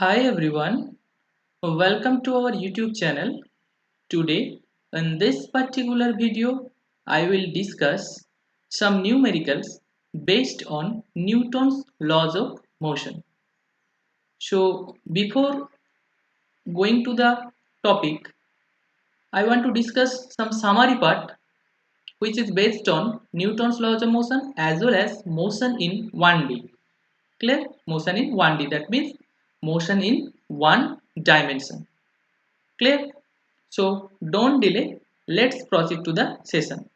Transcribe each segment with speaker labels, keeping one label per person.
Speaker 1: Hi everyone, welcome to our YouTube channel. Today, in this particular video, I will discuss some numericals based on Newton's laws of motion. So, before going to the topic, I want to discuss some summary part which is based on Newton's laws of motion as well as motion in 1D. Clear? Motion in 1D, that means motion in one dimension. Clear? So don't delay. Let's proceed to the session.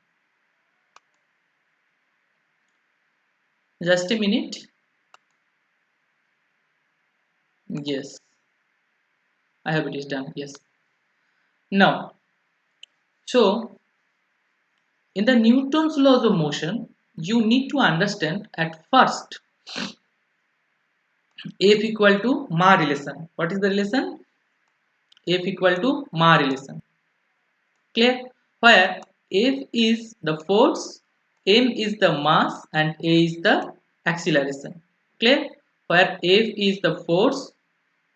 Speaker 1: Just a minute. Yes, I have it is done. Yes. Now, so in the Newton's laws of motion, you need to understand at first F equal to ma relation. What is the relation? F equal to ma relation. Clear? Where F is the force, m is the mass, and a is the acceleration. Clear? Where F is the force,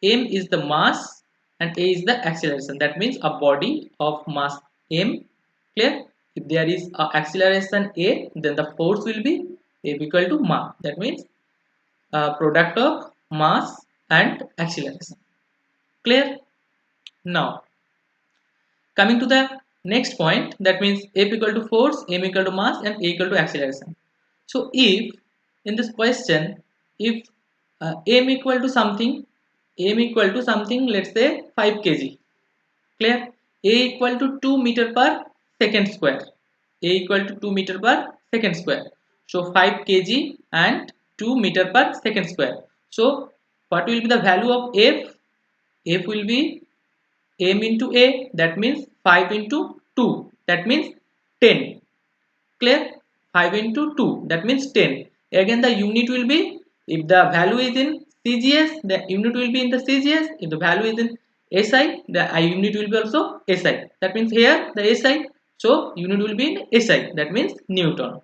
Speaker 1: m is the mass, and a is the acceleration. That means a body of mass m. Clear? If there is a acceleration a, then the force will be F equal to ma. That means a product of mass and acceleration. Clear? Now coming to the next point, that means F equal to force, m equal to mass, and a equal to acceleration. So if in this question, if m equal to something, let's say 5 kg. Clear? A equal to 2 meter per second square. A equal to 2 meter per second square. So 5 kg and 2 meter per second square. So what will be the value of F? F will be m into a, that means 5 into 2, that means 10. Clear? 5 into 2, that means 10. Again the unit will be, if the value is in cgs, the unit will be in the cgs. If the value is in si, the unit will be also si. That means here the si, so unit will be in si, that means newton.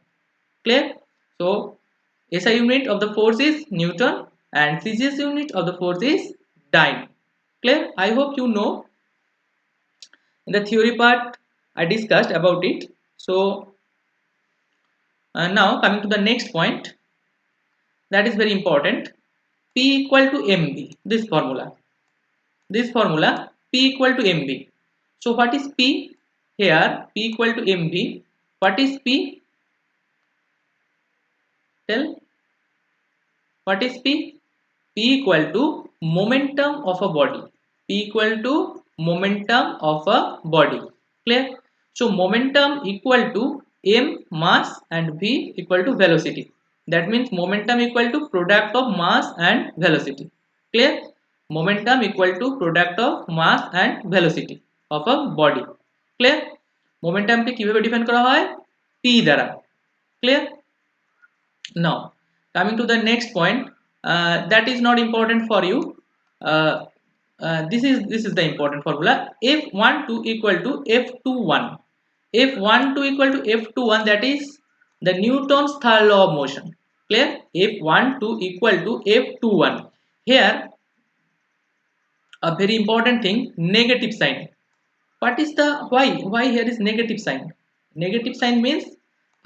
Speaker 1: Clear? So si unit of the force is newton and cgs unit of the force is dyne. Clear? I hope you know. In the theory part I discussed about it. So now coming to the next point, that is very important. P equal to mb, this formula P equal to mb. So what is P? Here P equal to mb. What is P? Tell, what is P? P equal to momentum of a body. P equal to momentum of a body. Clear? So momentum equal to m mass and v equal to velocity. That means momentum equal to product of mass and velocity. Clear? Momentum equal to product of mass and velocity of a body. Clear? Momentum কে কিভাবে define করা হয়? P দ্বারা. Clear? Now coming to the next point, that is not important for you. uh, this is the important formula. F12 equal to F21. F12 equal to F21, that is the Newton's third law of motion. Clear? F12 equal to F21. Here a very important thing, negative sign. What is the why here is negative sign? Negative sign means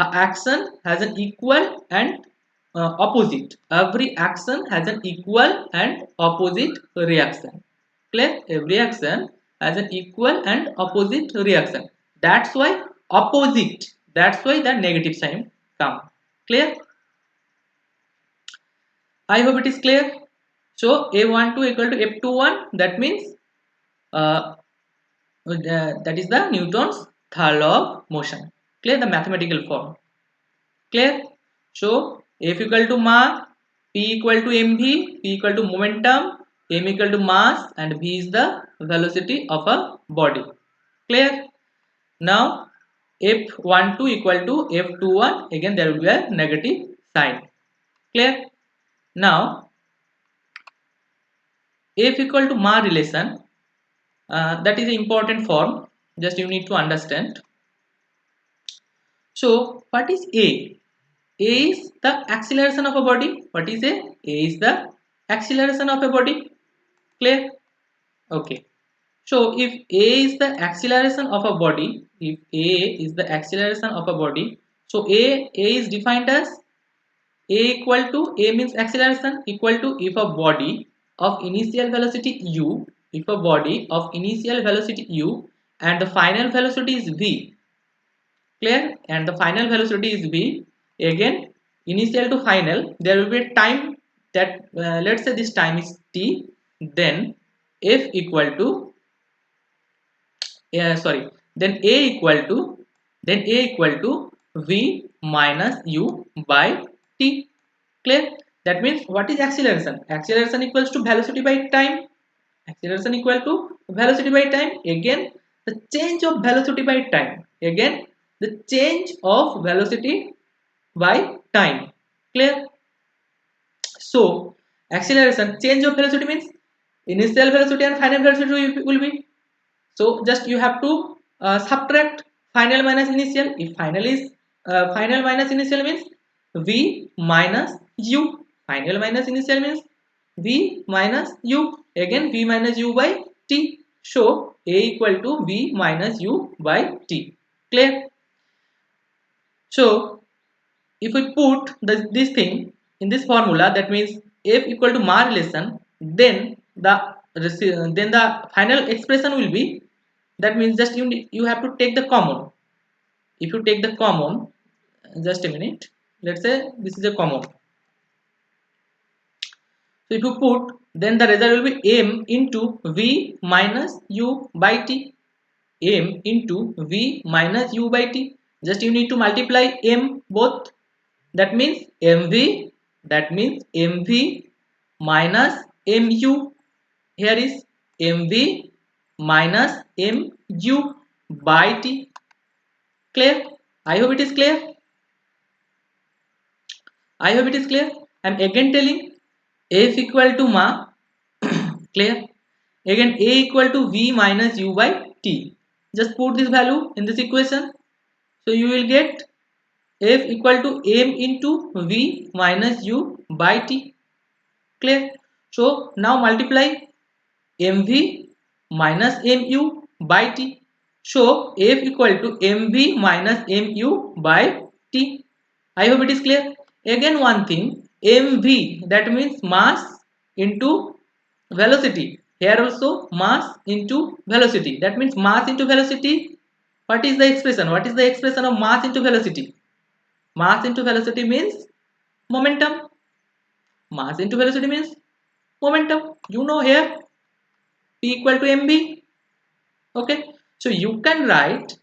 Speaker 1: a action has an equal and opposite. Every action has an equal and opposite reaction. Clear? Every action has an equal and opposite reaction. That's why opposite. That's why the negative sign come. Clear? I hope it is clear. So A12 equal to F21. That means uh, that is the Newton's third law of motion. Clear? The mathematical form. Clear? So F equal to ma, P equal to mv, P equal to momentum, m equal to mass, and v is the velocity of a body. Clear? Now F12 equal to F21, again there will be a negative sign. Clear? Now F equal to ma relation, that is an important form, just you need to understand. So what is A? A is the acceleration of a body. What is A? A is the acceleration of a body. Clear? Okay. So if A is the acceleration of a body, if A is the acceleration of a body, so A is defined as A equal to, A means acceleration, equal to if a body of initial velocity u, if a body of initial velocity u and the final velocity is v. Clear? And the final velocity is v. Again, initial to final, there will be a time that let's say this time is t. Then f equal to sorry, then a equal to v minus u by t. Clear? That means what is acceleration? Acceleration equals to velocity by time. Acceleration equal to velocity by time. Again, the change of velocity by time. Again, the change of velocity by time. Clear? So acceleration, change of velocity means initial velocity and final velocity will be. So just you have to subtract final minus initial. If final is final minus initial means v minus u. Final minus initial means v minus u. Again v minus u by t. So a equal to v minus u by t. Clear? So if we put this thing in this formula, that means f equal to ma relation, then the final expression will be, that means just you have to take the common. If you take the common, just a minute, let's say this is a common. So if you put, then the result will be m into v minus u by t. M into v minus u by t. Just you need to multiply m both. That means mv, that means mv minus mu. Here is mv minus mu by t. Clear? I hope it is clear. I hope it is clear. I am again telling f equal to ma. Clear? Again a equal to v minus u by t. Just put this value in this equation. So you will get f equal to m into v minus u by t. Clear? So now multiply mv minus mu by t. So f equal to mv minus mu by t. I hope it is clear. Again one thing, mv, that means mass into velocity. Here also mass into velocity. That means mass into velocity. What is the expression? What is the expression of mass into velocity? Mass into velocity means momentum. Mass into velocity means momentum. You know here p equal to mv. Okay, so you can write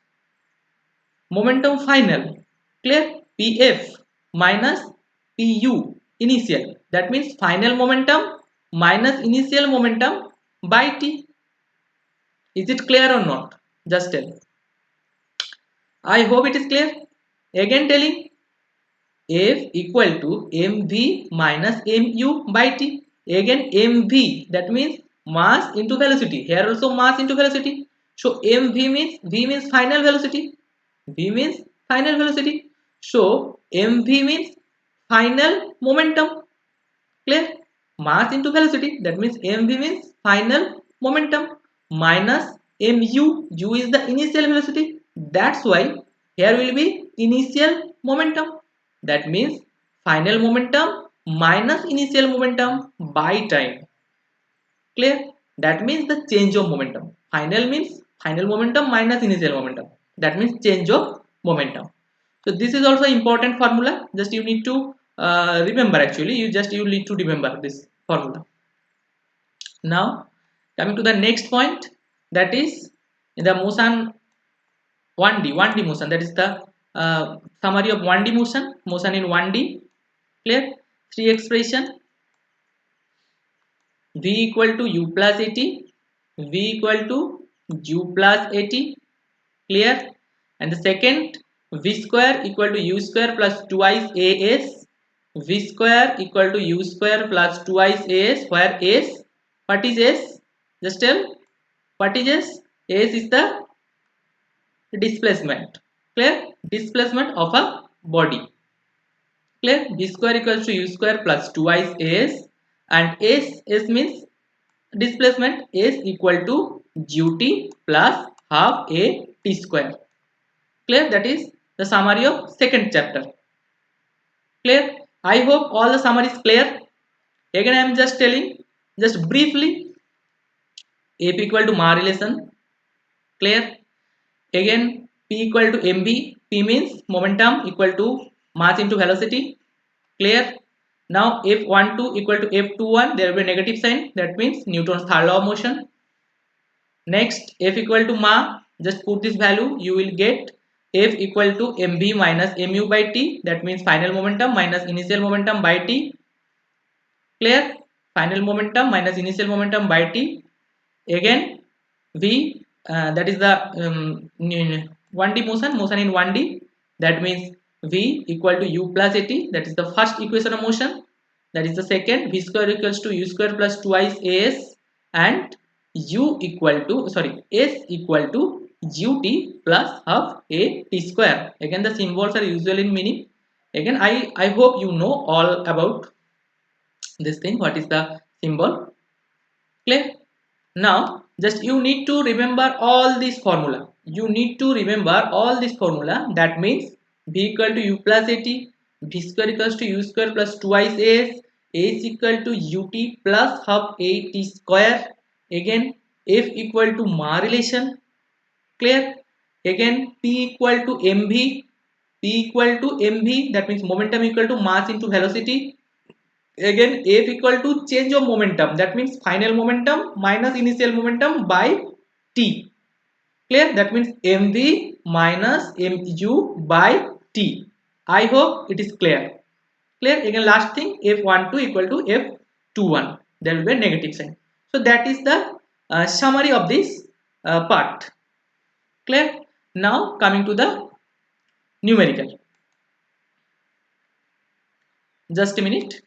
Speaker 1: momentum final. Clear? Pf minus pu initial. That means final momentum minus initial momentum by t. Is it clear or not? Just tell. I hope it is clear. Again telling, f equal to mv minus mu by t. Again mv, that means mass into velocity. Here also mass into velocity. So mv means, v means final velocity. V means final velocity. So mv means final momentum. Clear? Mass into velocity, that means mv means final momentum minus mu. U is the initial velocity. That's why here will be initial momentum. That means final momentum minus initial momentum by time. Clear? That means the change of momentum. Final means final momentum minus initial momentum. That means change of momentum. So this is also important formula. Just you need to remember, actually you need to remember this formula. Now coming to the next point, that is in the motion 1D motion, that is the summary of 1D motion in 1D. Clear? Three expression: v equal to u plus at, v equal to u plus at. Clear? And the second, v square equal to u square plus twice as, v square equal to u square plus twice as, where s, what is s? Just tell, what is s? S is the displacement. Clear? Displacement of a body. Clear? V square equals to u square plus twice s, and s means displacement is equal to ut plus half a t square. Clear? That is the summary of second chapter. Clear? I hope all the summary is clear. Again I am just telling just briefly. F equal to ma relation. Clear? Again p equal to mv. P means momentum equal to mass into velocity. Clear? Now F12 equal to F21, there will be a negative sign, that means Newton's third law of motion. Next, F equal to ma, just put this value, you will get F equal to mv minus mu by t, that means final momentum minus initial momentum by t. Clear? Final momentum minus initial momentum by t. Again v, that is the 1D motion in 1D, that means v equal to u plus at, that is the first equation of motion. That is the second, v square equals to u square plus twice as, and u equal to s equal to ut plus half a t square. Again the symbols are usual in meaning. Again I hope you know all about this thing, what is the symbol. Clear? Now just you need to remember all this formula. You need to remember all this formula. That means v equal to u plus at, v square equals to u square plus twice s equal to ut plus half a t square. Again f equal to ma relation. Clear? Again p equal to mv. P equal to mv, that means momentum equal to mass into velocity. Again f equal to change of momentum, that means final momentum minus initial momentum by t. Clear? That means mv minus mu by t. I hope it is clear. Clear? Again last thing, f12 equal to f21, there will be a negative sign. So that is the summary of this part. Clear? Now coming to the numerical. Just a minute.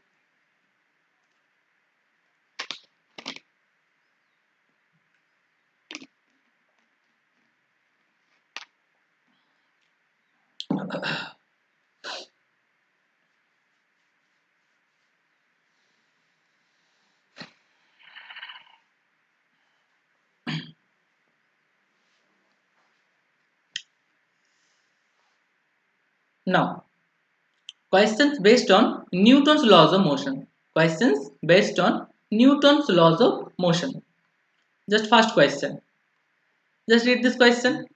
Speaker 1: Now questions based on Newton's laws of motion. Questions based on Newton's laws of motion. Just first question. Just read this question.